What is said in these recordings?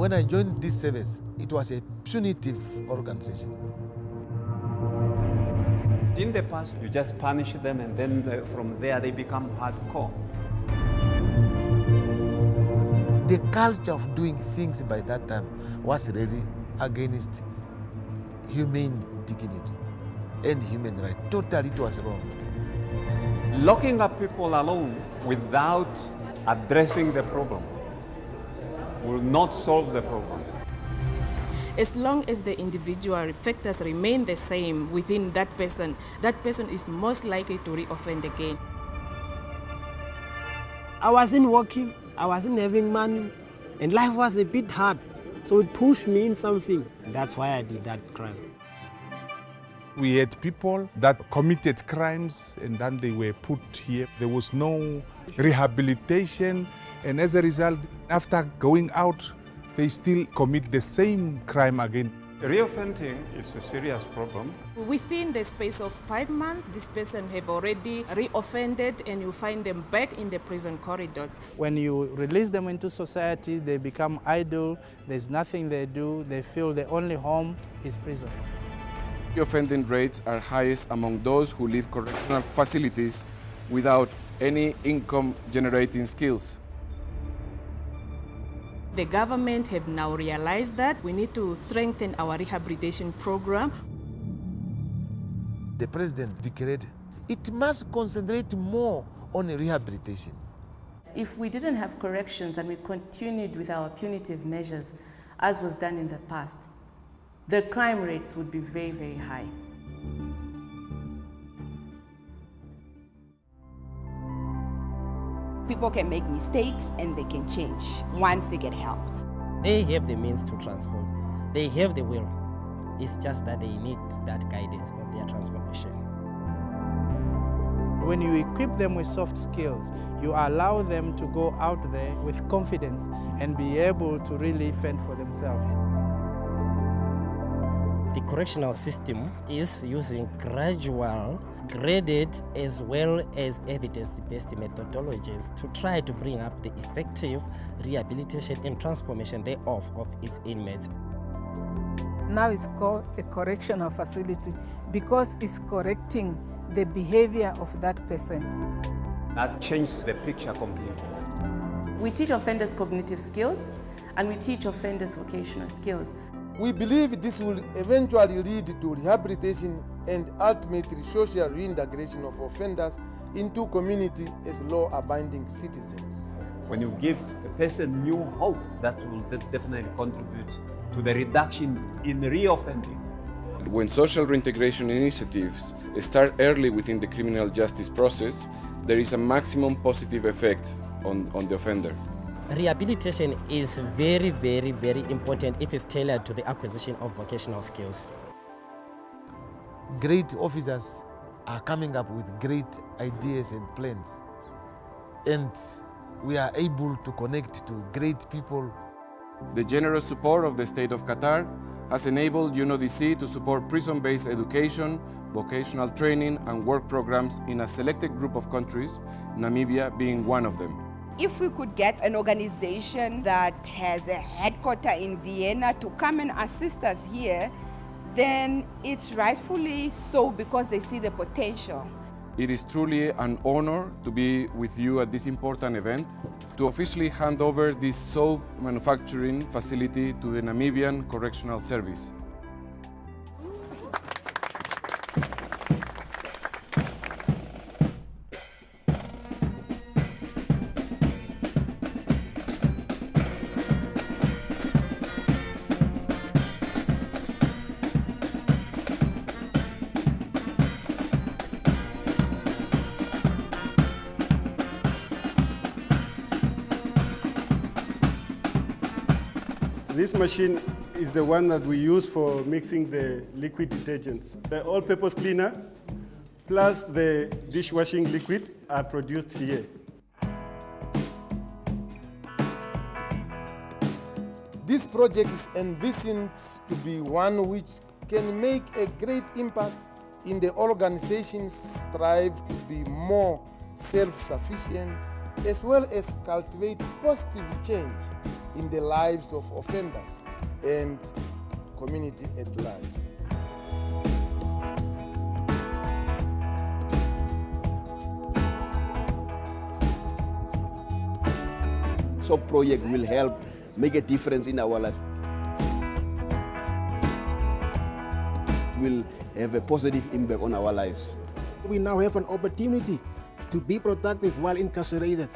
When I joined this service, it was a punitive organization. In the past, you just punish them and then from there they become hardcore. The culture of doing things by that time was really against human dignity and human rights. Totally, it was wrong. Locking up people alone without addressing the problem will not solve the problem. As long as the individual factors remain the same within that person is most likely to reoffend again. I wasn't working, I wasn't having money, and life was a bit hard. So it pushed me in something. That's why I did that crime. We had people that committed crimes and then they were put here. There was no rehabilitation, and as a result, after going out, they still commit the same crime again. Reoffending is a serious problem. Within the space of 5 months, this person have already reoffended, and you find them back in the prison corridors. When you release them into society, they become idle, there's nothing they do, they feel the only home is prison. Reoffending rates are highest among those who leave correctional facilities without any income-generating skills. The government have now realized that we need to strengthen our rehabilitation program. The president declared it must concentrate more on rehabilitation. If we didn't have corrections and we continued with our punitive measures, as was done in the past, the crime rates would be very, very high. People can make mistakes and they can change once they get help. They have the means to transform. They have the will. It's just that they need that guidance on their transformation. When you equip them with soft skills, you allow them to go out there with confidence and be able to really fend for themselves. The correctional system is using gradual, graded, as well as evidence-based methodologies to try to bring up the effective rehabilitation and transformation thereof of its inmates. Now it's called a correctional facility because it's correcting the behavior of that person. That changes the picture completely. We teach offenders cognitive skills and we teach offenders vocational skills. We believe this will eventually lead to rehabilitation and ultimately social reintegration of offenders into community as law-abiding citizens. When you give a person new hope, that will definitely contribute to the reduction in reoffending. When social reintegration initiatives start early within the criminal justice process, there is a maximum positive effect on the offender. Rehabilitation is very, very, very important if it's tailored to the acquisition of vocational skills. Great officers are coming up with great ideas and plans. And we are able to connect to great people. The generous support of the State of Qatar has enabled UNODC to support prison-based education, vocational training and work programs in a selected group of countries, Namibia being one of them. If we could get an organization that has a headquarters in Vienna to come and assist us here, then it's rightfully so because they see the potential. It is truly an honor to be with you at this important event, to officially hand over this soap manufacturing facility to the Namibian Correctional Service. This machine is the one that we use for mixing the liquid detergents. The all-purpose cleaner plus the dishwashing liquid are produced here. This project is envisioned to be one which can make a great impact in the organization's strive to be more self-sufficient as well as cultivate positive change in the lives of offenders and community at large. So project will help make a difference in our life. It will have a positive impact on our lives. We now have an opportunity to be productive while incarcerated.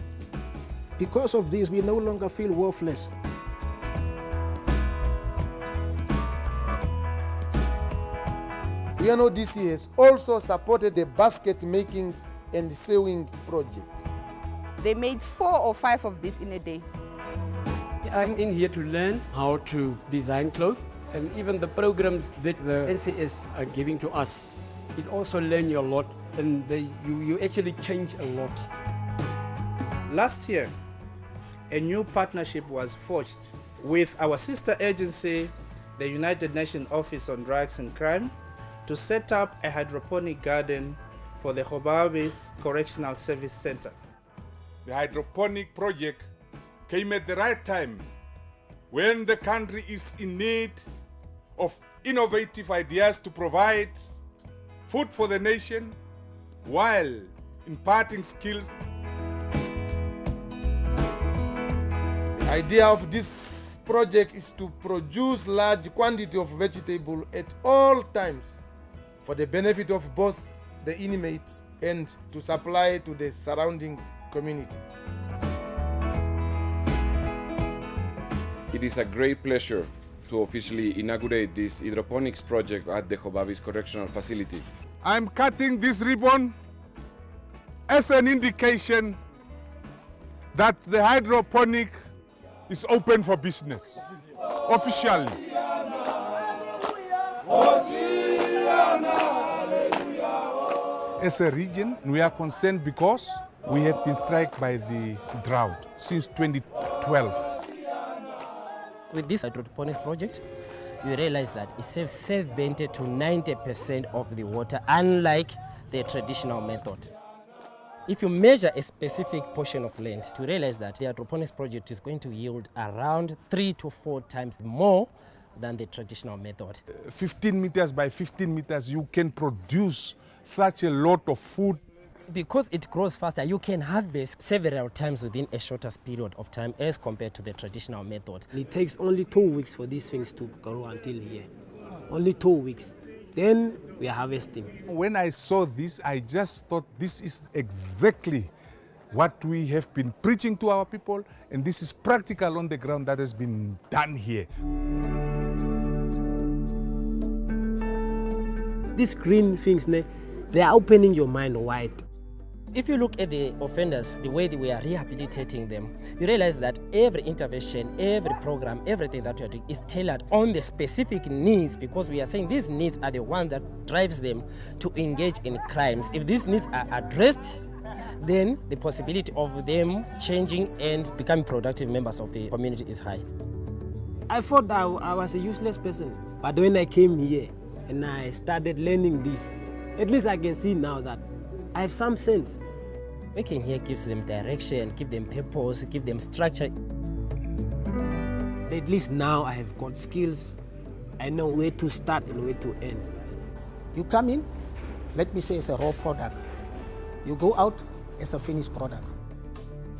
Because of this, we no longer feel worthless. UNODC has also supported the basket making and sewing project. They made 4 or 5 of these in a day. I'm in here to learn how to design clothes and even the programs that the NCS are giving to us. It also learns you a lot and you actually change a lot. Last year, a new partnership was forged with our sister agency, the United Nations Office on Drugs and Crime, to set up a hydroponic garden for the Namibian Correctional Service Center. The hydroponic project came at the right time when the country is in need of innovative ideas to provide food for the nation while imparting skills. The idea of this project is to produce large quantity of vegetable at all times for the benefit of both the inmates and to supply to the surrounding community. It is a great pleasure to officially inaugurate this hydroponics project at the Namibian Correctional Facility. I'm cutting this ribbon as an indication that the hydroponic is open for business, officially. As a region, we are concerned because we have been struck by the drought since 2012. With this hydroponics project, you realize that it saves 70 to 90% of the water, unlike the traditional method. If you measure a specific portion of land, you realize that the hydroponics project is going to yield around 3 to 4 times more than the traditional method. 15 meters by 15 meters, you can produce such a lot of food. Because it grows faster, you can harvest several times within a shorter period of time as compared to the traditional method. It takes only 2 weeks for these things to grow until here. Only 2 weeks. Then we are harvesting. When I saw this, I just thought this is exactly what we have been preaching to our people, and this is practical on the ground that has been done here. These green things, they are opening your mind wide. If you look at the offenders, the way that we are rehabilitating them, you realize that every intervention, every program, everything that we are doing is tailored on the specific needs, because we are saying these needs are the one that drives them to engage in crimes. If these needs are addressed, then the possibility of them changing and becoming productive members of the community is high. I thought I was a useless person, but when I came here and I started learning this, at least I can see now that I have some sense. Working here gives them direction, give them purpose, give them structure. At least now I have got skills. I know where to start and where to end. You come in, let me say it's a raw product. You go out as a finished product.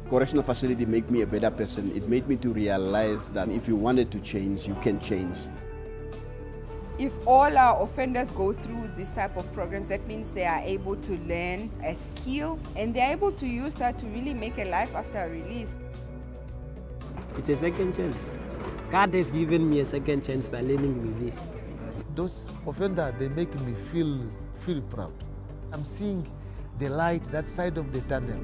Correctional facility made me a better person. It made me to realize that if you wanted to change, you can change. If all our offenders go through this type of programs, that means they are able to learn a skill and they're able to use that to really make a life after a release. It's a second chance. God has given me a second chance by learning with this. Those offenders, they make me feel proud. I'm seeing the light, that side of the tunnel.